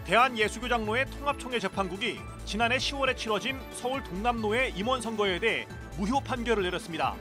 대한예수교장로회 통합총회 재판국이 지난해 10월에 치러진 서울 동남로의 임원 선거에 대해 무효 판결을 내렸습니다.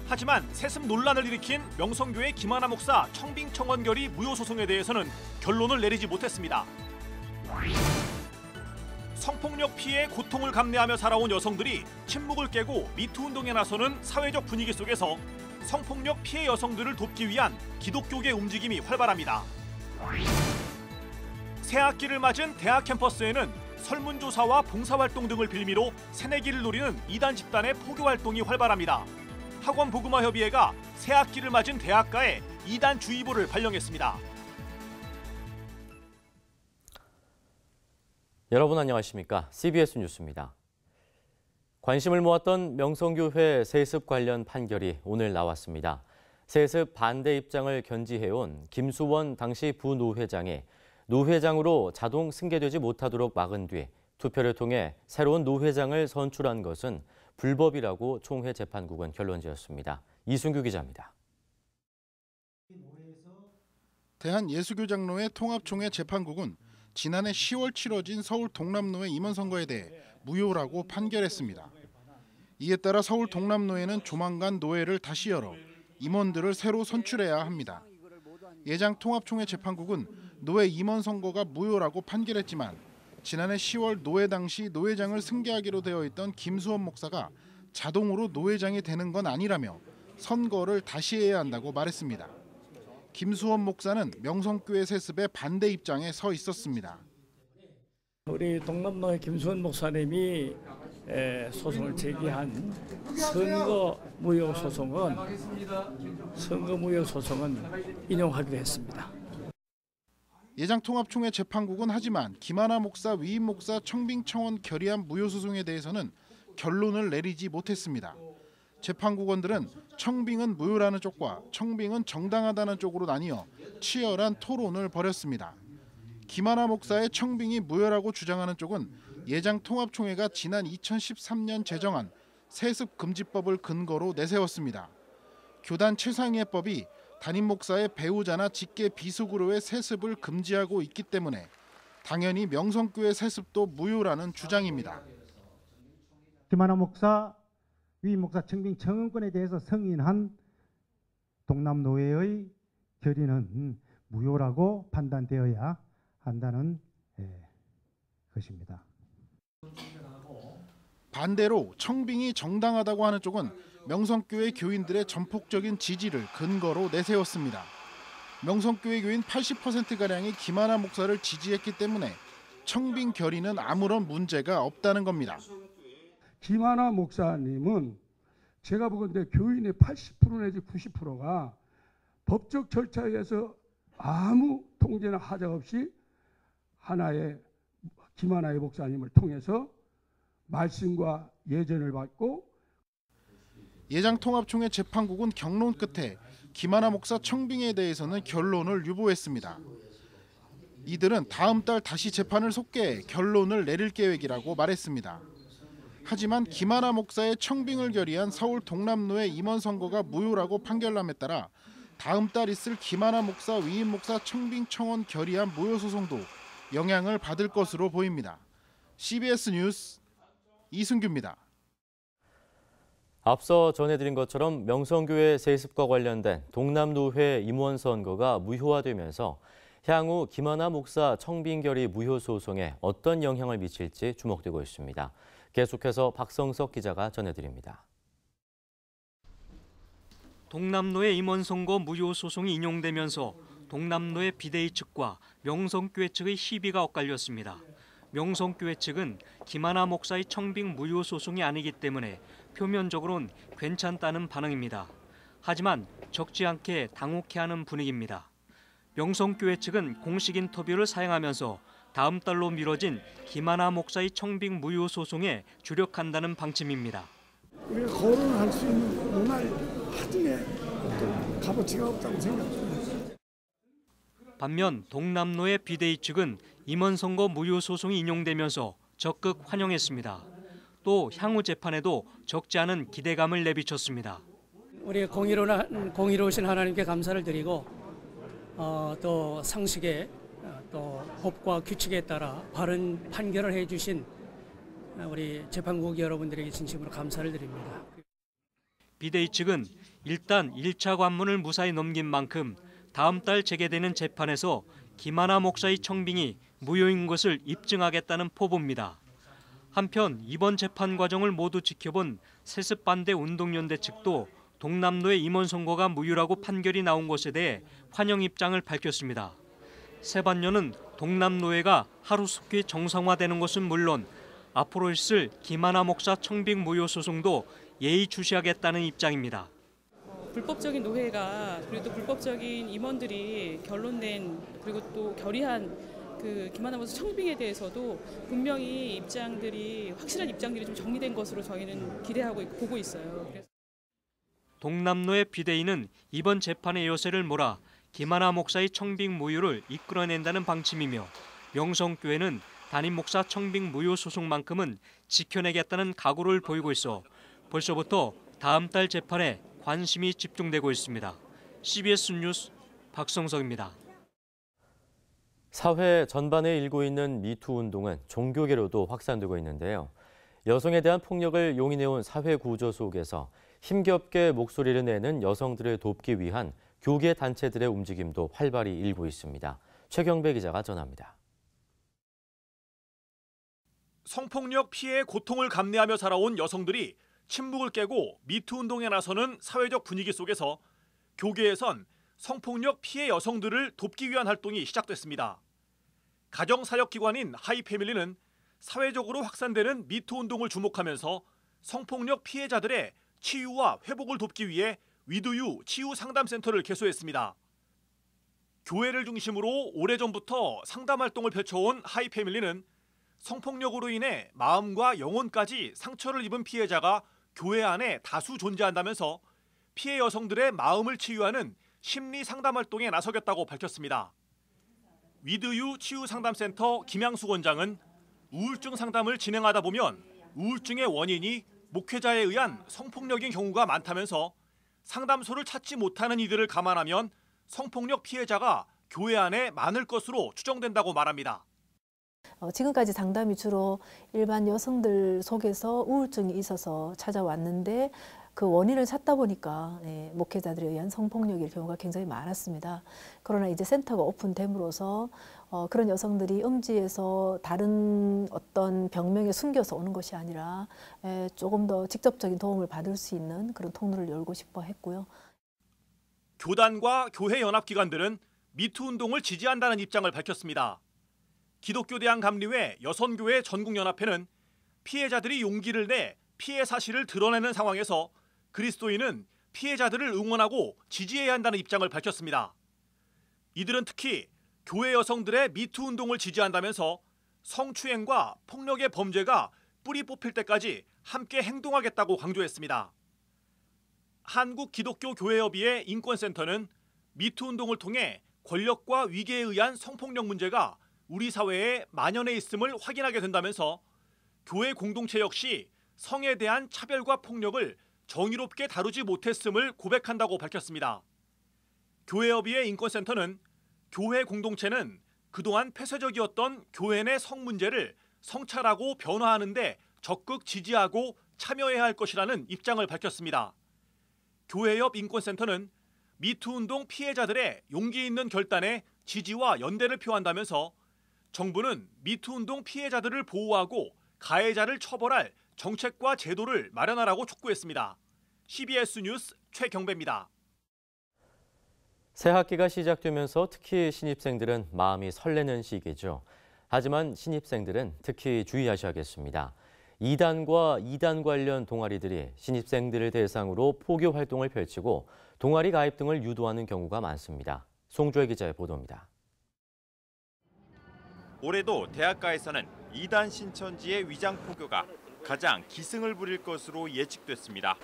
하지만 세습 논란을 일으킨 명성교회 김하나 목사 청빙청원 결의 무효 소송에 대해서는 결론을 내리지 못했습니다. 성폭력 피해 고통을 감내하며 살아온 여성들이 침묵을 깨고 미투 운동에 나서는 사회적 분위기 속에서 성폭력 피해 여성들을 돕기 위한 기독교계 움직임이 활발합니다. 새학기를 맞은 대학 캠퍼스에는 설문조사와 봉사활동 등을 빌미로 새내기를 노리는 이단 집단의 포교활동이 활발합니다. 학원보그마협의회가 새학기를 맞은 대학가에 이단 주의보를 발령했습니다. 여러분 안녕하십니까? CBS 뉴스입니다. 관심을 모았던 명성교회 세습 관련 판결이 오늘 나왔습니다. 세습 반대 입장을 견지해온 김수원 당시 부노회장이 노회장으로 자동 승계되지 못하도록 막은 뒤 투표를 통해 새로운 노회장을 선출한 것은 불법이라고 총회 재판국은 결론지었습니다. 이순규 기자입니다. 대한예수교장로회 통합총회 재판국은 지난해 10월 치러진 서울 동남로의 임원 선거에 대해 무효라고 판결했습니다. 이에 따라 서울 동남로에는 조만간 노회를 다시 열어 임원들을 새로 선출해야 합니다. 예장 통합총회 재판국은 노회 임원 선거가 무효라고 판결했지만 지난해 10월 노회 당시 노회장을 승계하기로 되어 있던 김수원 목사가 자동으로 노회장이 되는 건 아니라며 선거를 다시 해야 한다고 말했습니다. 김수원 목사는 명성교회 세습에 반대 입장에 서 있었습니다. 우리 동남로의 김수원 목사님이 소송을 제기한 선거 무효 소송은 인용하기로 했습니다. 예장 통합총회 재판국은 하지만 김하나 목사, 위임 목사 청빙청원 결의안 무효 소송에 대해서는 결론을 내리지 못했습니다. 재판국원들은 청빙은 무효라는 쪽과 청빙은 정당하다는 쪽으로 나뉘어 치열한 토론을 벌였습니다. 김하나 목사의 청빙이 무효라고 주장하는 쪽은 예장 통합총회가 지난 2013년 제정한 세습금지법을 근거로 내세웠습니다. 교단 최상위법이 담임 목사의 배우자나 직계 비속으로의 세습을 금지하고 있기 때문에 당연히 명성교회 세습도 무효라는 주장입니다. 김하나 목사, 위임 목사 청빙 청원권에 대해서 승인한 동남노회의 결의는 무효라고 판단되어야 한다는 것입니다. 반대로 청빙이 정당하다고 하는 쪽은 명성교회 교인들의 전폭적인 지지를 근거로 내세웠습니다. 명성교회 교인 80%가량이 김하나 목사를 지지했기 때문에 청빙 결의는 아무런 문제가 없다는 겁니다. 김하나 목사님은 제가 보건대 교인의 80% 내지 90%가 법적 절차에 의해서 아무 통제나 하자 없이 하나의 김하나의 목사님을 통해서 말씀과 예전을 받고 예장 통합총회 재판국은 경론 끝에 김하나 목사 청빙에 대해서는 결론을 유보했습니다. 이들은 다음 달 다시 재판을 속개해 결론을 내릴 계획이라고 말했습니다. 하지만 김하나 목사의 청빙을 결의한 서울 동남로의 임원 선거가 무효라고 판결함에 따라 다음 달 있을 김하나 목사, 위임 목사 청빙 청원 결의안 무효 소송도 영향을 받을 것으로 보입니다. CBS 뉴스 이순규입니다. 앞서 전해드린 것처럼 명성교회 세습과 관련된 동남노회 임원 선거가 무효화되면서 향후 김하나 목사 청빙 결의 무효 소송에 어떤 영향을 미칠지 주목되고 있습니다. 계속해서 박성석 기자가 전해드립니다. 동남로의 임원 선거 무효 소송이 인용되면서 동남로의 비대위 측과 명성교회 측의 시비가 엇갈렸습니다. 명성교회 측은 김하나 목사의 청빙 무효 소송이 아니기 때문에 표면적으로는 괜찮다는 반응입니다. 하지만 적지 않게 당혹해하는 분위기입니다. 명성교회 측은 공식 인터뷰를 사용하면서 다음 달로 미뤄진 김하나 목사의 청빙 무효 소송에 주력한다는 방침입니다. 우리가 거론할 수 있는 문화의 하등의 어떤 값어치가 없다고 생각합니다. 반면 동남로의 비대위 측은 임원 선거 무효 소송이 인용되면서 적극 환영했습니다. 또 향후 재판에도 적지 않은 기대감을 내비쳤습니다. 우리 공의로우신 하나님께 감사를 드리고 또 상식에 또 법과 규칙에 따라 바른 판결을 해주신 우리 재판국 여러분들에게 진심으로 감사를 드립니다. 비대위 측은 일단 1차 관문을 무사히 넘긴 만큼 다음 달 재개되는 재판에서 김하나 목사의 청빙이 무효인 것을 입증하겠다는 포부입니다. 한편 이번 재판 과정을 모두 지켜본 세습반대 운동연대 측도 동남로의 임원 선고가 무효라고 판결이 나온 것에 대해 환영 입장을 밝혔습니다. 세반녀는 동남노회가 하루속히 정상화되는 것은 물론 앞으로 있을 김하나 목사 청빙 무효 소송도 예의주시하겠다는 입장입니다. 불법적인 노회가 그리고 또 불법적인 임원들이 결론낸 그리고 또 결의한 그 김하나 목사 청빙에 대해서도 분명히 확실한 입장들이 좀 정리된 것으로 저희는 기대하고 있고 보고 있어요. 동남노회 비대위는 이번 재판의 여세를 몰아 김하나 목사의 청빙 무효를 이끌어낸다는 방침이며 명성교회는 담임 목사 청빙 무효 소송만큼은 지켜내겠다는 각오를 보이고 있어 벌써부터 다음 달 재판에 관심이 집중되고 있습니다. CBS 뉴스 박성석입니다. 사회 전반에 일고 있는 미투 운동은 종교계로도 확산되고 있는데요. 여성에 대한 폭력을 용인해온 사회 구조 속에서 힘겹게 목소리를 내는 여성들을 돕기 위한 교계 단체들의 움직임도 활발히 일고 있습니다. 최경배 기자가 전합니다. 성폭력 피해의 고통을 감내하며 살아온 여성들이 침묵을 깨고 미투 운동에 나서는 사회적 분위기 속에서 교계에선 성폭력 피해 여성들을 돕기 위한 활동이 시작됐습니다. 가정사역기관인 하이패밀리는 사회적으로 확산되는 미투 운동을 주목하면서 성폭력 피해자들의 치유와 회복을 돕기 위해 위드유 치유상담센터를 개소했습니다. 교회를 중심으로 오래전부터 상담활동을 펼쳐온 하이패밀리는 성폭력으로 인해 마음과 영혼까지 상처를 입은 피해자가 교회 안에 다수 존재한다면서 피해 여성들의 마음을 치유하는 심리 상담 활동에 나서겠다고 밝혔습니다. 위드유 치유상담센터 김양수 원장은 우울증 상담을 진행하다 보면 우울증의 원인이 목회자에 의한 성폭력인 경우가 많다면서 상담소를 찾지 못하는 이들을 감안하면 성폭력 피해자가 교회 안에 많을 것으로 추정된다고 말합니다. 지금까지 상담이 주로 일반 여성들 속에서 우울증이 있어서 찾아왔는데 그 원인을 찾다 보니까 목회자들에 의한 성폭력일 경우가 굉장히 많았습니다. 그러나 이제 센터가 오픈됨으로써 그런 여성들이 음지에서 다른 어떤 병명에 숨겨서 오는 것이 아니라 조금 더 직접적인 도움을 받을 수 있는 그런 통로를 열고 싶어 했고요. 교단과 교회 연합기관들은 미투 운동을 지지한다는 입장을 밝혔습니다. 기독교대한감리회 여선교회 전국연합회는 피해자들이 용기를 내 피해 사실을 드러내는 상황에서 그리스도인은 피해자들을 응원하고 지지해야 한다는 입장을 밝혔습니다. 이들은 특히 교회 여성들의 미투 운동을 지지한다면서 성추행과 폭력의 범죄가 뿌리 뽑힐 때까지 함께 행동하겠다고 강조했습니다. 한국기독교교회협의회 인권센터는 미투 운동을 통해 권력과 위계에 의한 성폭력 문제가 우리 사회에 만연해 있음을 확인하게 된다면서 교회 공동체 역시 성에 대한 차별과 폭력을 정의롭게 다루지 못했음을 고백한다고 밝혔습니다. 교회협의회 인권센터는 교회 공동체는 그동안 폐쇄적이었던 교회 내 성 문제를 성찰하고 변화하는 데 적극 지지하고 참여해야 할 것이라는 입장을 밝혔습니다. 교회협 인권센터는 미투 운동 피해자들의 용기 있는 결단에 지지와 연대를 표한다면서 정부는 미투 운동 피해자들을 보호하고 가해자를 처벌할 정책과 제도를 마련하라고 촉구했습니다. CBS 뉴스 최경배입니다. 새 학기가 시작되면서 특히 신입생들은 마음이 설레는 시기죠. 하지만 신입생들은 특히 주의하셔야겠습니다. 2단과 2단 관련 동아리들이 신입생들을 대상으로 포교 활동을 펼치고 동아리 가입 등을 유도하는 경우가 많습니다. 송주혜 기자의 보도입니다. 올해도 대학가에서는 2단 신천지의 위장 포교가 가장 기승을 부릴 것으로 예측됐습니다.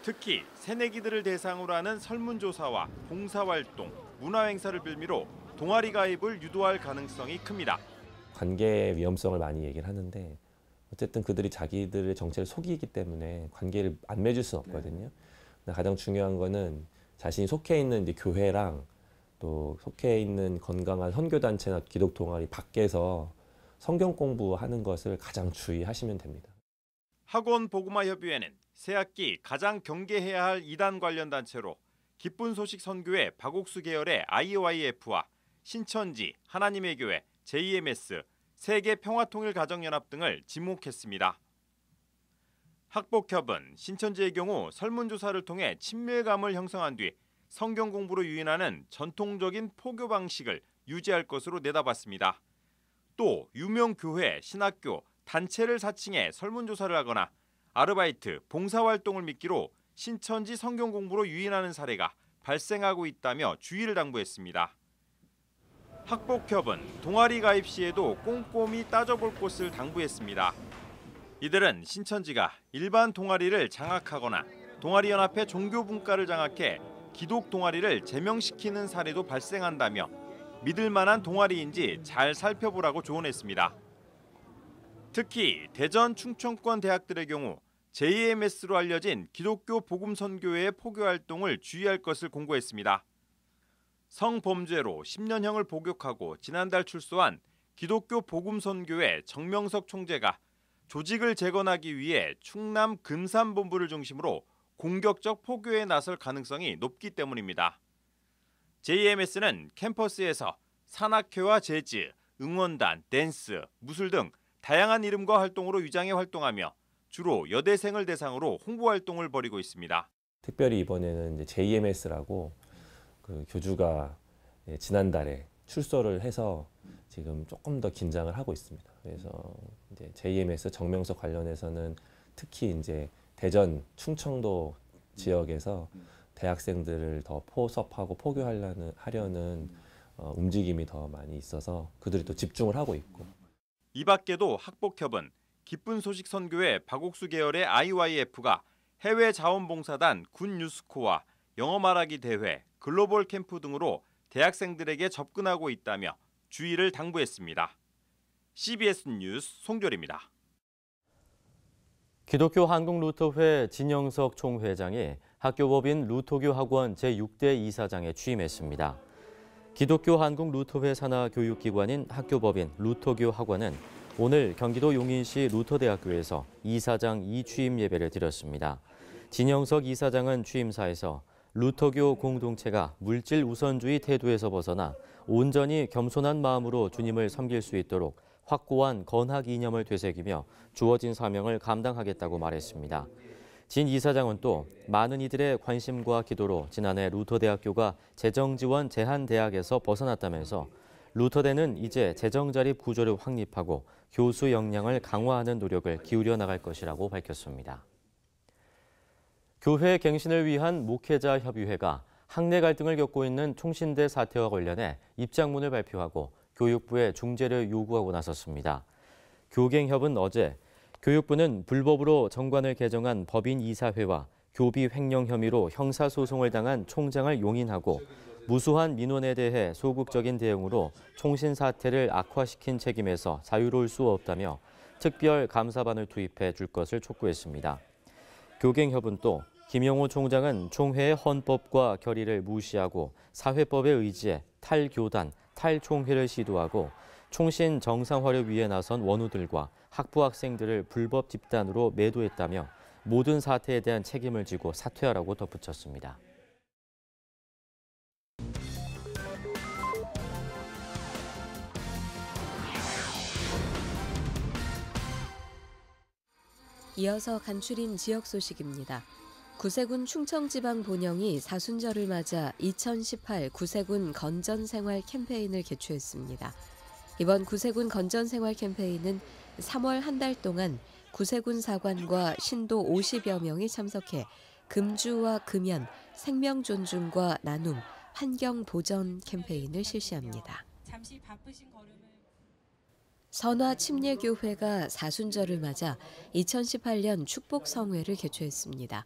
특히 새내기들을 대상으로 하는 설문조사와 봉사활동, 문화행사를 빌미로 동아리 가입을 유도할 가능성이 큽니다. 관계의 위험성을 많이 얘기를 하는데 어쨌든 그들이 자기들의 정체를 속이기 때문에 관계를 안 맺을 수는 없거든요. 가장 중요한 거는 자신이 속해 있는 이제 교회랑 또 속해 있는 건강한 선교단체나 기독동아리 밖에서 성경 공부하는 것을 가장 주의하시면 됩니다. 학원 복음화 협의회는 새학기 가장 경계해야 할 이단 관련 단체로 기쁜 소식 선교회 박옥수 계열의 IYF와 신천지, 하나님의 교회, JMS, 세계 평화통일가정연합 등을 지목했습니다. 학복협은 신천지의 경우 설문조사를 통해 친밀감을 형성한 뒤 성경 공부로 유인하는 전통적인 포교 방식을 유지할 것으로 내다봤습니다. 또 유명 교회, 신학교, 단체를 사칭해 설문조사를 하거나 아르바이트, 봉사활동을 미끼로 신천지 성경 공부로 유인하는 사례가 발생하고 있다며 주의를 당부했습니다. 학복협은 동아리 가입 시에도 꼼꼼히 따져볼 것을 당부했습니다. 이들은 신천지가 일반 동아리를 장악하거나 동아리연합회 종교분과를 장악해 기독 동아리를 제명시키는 사례도 발생한다며 믿을 만한 동아리인지 잘 살펴보라고 조언했습니다. 특히 대전 충청권 대학들의 경우 JMS로 알려진 기독교 복음선교회의 포교활동을 주의할 것을 공고했습니다. 성범죄로 10년형을 복역하고 지난달 출소한 기독교 복음선교회 정명석 총재가 조직을 재건하기 위해 충남 금산본부를 중심으로 공격적 포교에 나설 가능성이 높기 때문입니다. JMS는 캠퍼스에서 산악회와 재즈, 응원단, 댄스, 무술 등 다양한 이름과 활동으로 위장해 활동하며 주로 여대생을 대상으로 홍보 활동을 벌이고 있습니다. 특별히 이번에는 이제 JMS라고 그 교주가 지난달에 출소를 해서 지금 조금 더 긴장을 하고 있습니다. 그래서 이제 JMS 정명석 관련해서는 특히 이제 대전, 충청도 지역에서 대학생들을 더 포섭하고 포교하려는 움직임이 더 많이 있어서 그들이 또 집중을 하고 있고. 이 밖에도 학복협은 기쁜 소식 선교회 박옥수 계열의 IYF가 해외 자원봉사단 군 뉴스코와 영어 말하기 대회, 글로벌 캠프 등으로 대학생들에게 접근하고 있다며 주의를 당부했습니다. CBS 뉴스 송결입니다. 기독교 한국루터회 진영석 총회장이 학교법인 루터교 학원 제6대 이사장에 취임했습니다. 기독교 한국루터회 산하 교육기관인 학교법인 루터교 학원은 오늘 경기도 용인시 루터대학교에서 이사장 2취임 예배를 드렸습니다. 진영석 이사장은 취임사에서 루터교 공동체가 물질 우선주의 태도에서 벗어나 온전히 겸손한 마음으로 주님을 섬길 수 있도록 확고한 건학 이념을 되새기며 주어진 사명을 감당하겠다고 말했습니다. 진 이사장은 또 많은 이들의 관심과 기도로 지난해 루터대학교가 재정지원 제한대학에서 벗어났다면서 루터대는 이제 재정자립 구조를 확립하고 교수 역량을 강화하는 노력을 기울여 나갈 것이라고 밝혔습니다. 교회 갱신을 위한 목회자 협의회가 학내 갈등을 겪고 있는 총신대 사태와 관련해 입장문을 발표하고 교육부에 중재를 요구하고 나섰습니다. 교갱협은 어제 교육부는 불법으로 정관을 개정한 법인 이사회와 교비 횡령 혐의로 형사소송을 당한 총장을 용인하고 무수한 민원에 대해 소극적인 대응으로 총신 사태를 악화시킨 책임에서 자유로울 수 없다며 특별 감사반을 투입해 줄 것을 촉구했습니다. 교갱협은 또 김영호 총장은 총회의 헌법과 결의를 무시하고 사회법에 의지해 탈교단, 탈총회를 시도하고 총신 정상화를 위해 나선 원우들과 학부 학생들을 불법 집단으로 매도했다며 모든 사태에 대한 책임을 지고 사퇴하라고 덧붙였습니다. 이어서 간추린 지역 소식입니다. 구세군 충청지방 본영이 사순절을 맞아 2018 구세군 건전생활 캠페인을 개최했습니다. 이번 구세군 건전생활 캠페인은 3월 한 달 동안 구세군 사관과 신도 50여 명이 참석해 금주와 금연, 생명 존중과 나눔, 환경 보전 캠페인을 실시합니다. 잠시 바쁘신 걸음을 선화 침례교회가 사순절을 맞아 2018년 축복성회를 개최했습니다.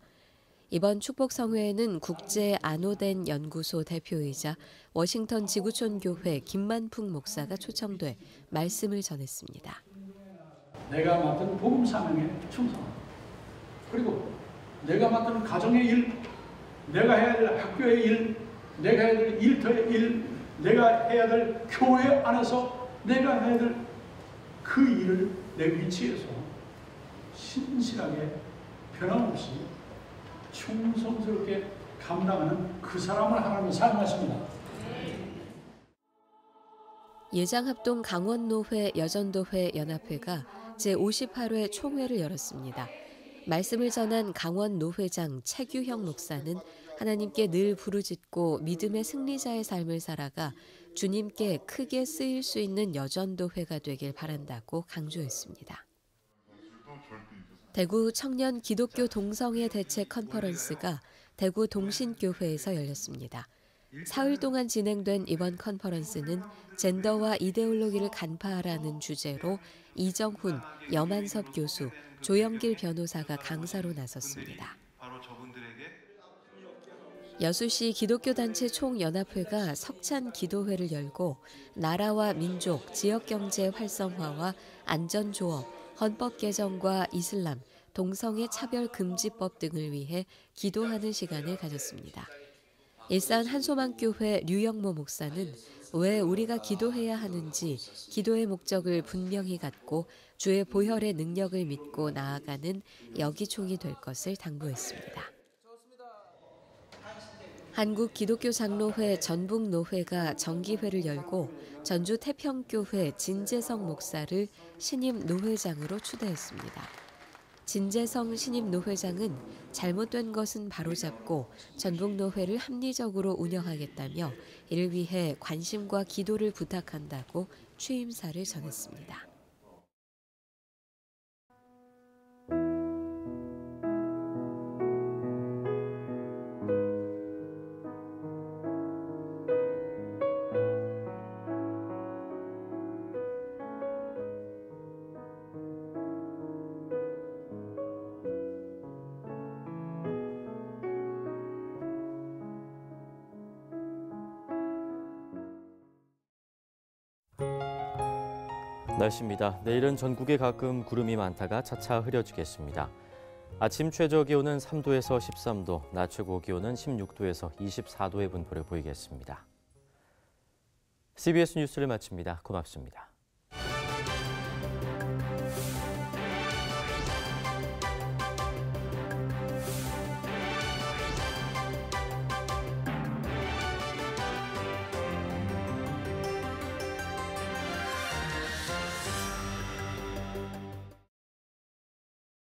이번 축복성회에는 국제 아노덴 연구소 대표이자 워싱턴 지구촌 교회 김만풍 목사가 초청돼 말씀을 전했습니다. 내가 맡은 복음 사명에 충성, 그리고 내가 맡은 가정의 일, 내가 해야 할 학교의 일, 내가 해야 될 일터의 일, 내가 해야 될 교회 안에서 내가 해야 될 그 일을 내 위치에서 신실하게 변함없이 충성스럽게 감당하는 그 사람을 하나님이 사용하십니다. 예장합동 강원노회 여전도회 연합회가 제58회 총회를 열었습니다. 말씀을 전한 강원노회장 최규형 목사는 하나님께 늘 부르짖고 믿음의 승리자의 삶을 살아가 주님께 크게 쓰일 수 있는 여전도회가 되길 바란다고 강조했습니다. 대구 청년 기독교 동성애 대책 컨퍼런스가 대구 동신교회에서 열렸습니다. 사흘 동안 진행된 이번 컨퍼런스는 젠더와 이데올로기를 간파하라는 주제로 이정훈, 염한섭 교수, 조영길 변호사가 강사로 나섰습니다. 여수시 기독교단체 총연합회가 석찬 기도회를 열고 나라와 민족, 지역경제 활성화와 안전조업, 헌법 개정과 이슬람, 동성애 차별금지법 등을 위해 기도하는 시간을 가졌습니다. 일산 한소망교회 류영모 목사는 왜 우리가 기도해야 하는지 기도의 목적을 분명히 갖고 주의 보혈의 능력을 믿고 나아가는 여기총이 될 것을 당부했습니다. 한국기독교장로회 전북노회가 정기회를 열고 전주 태평교회 진재성 목사를 신임 노회장으로 추대했습니다. 진재성 신임 노회장은 잘못된 것은 바로잡고 전북노회를 합리적으로 운영하겠다며 이를 위해 관심과 기도를 부탁한다고 취임사를 전했습니다. 날씨입니다. 내일은 전국에 가끔 구름이 많다가 차차 흐려지겠습니다. 아침 최저 기온은 3도에서 13도, 낮 최고 기온은 16도에서 24도의 분포를 보이겠습니다. CBS 뉴스를 마칩니다. 고맙습니다.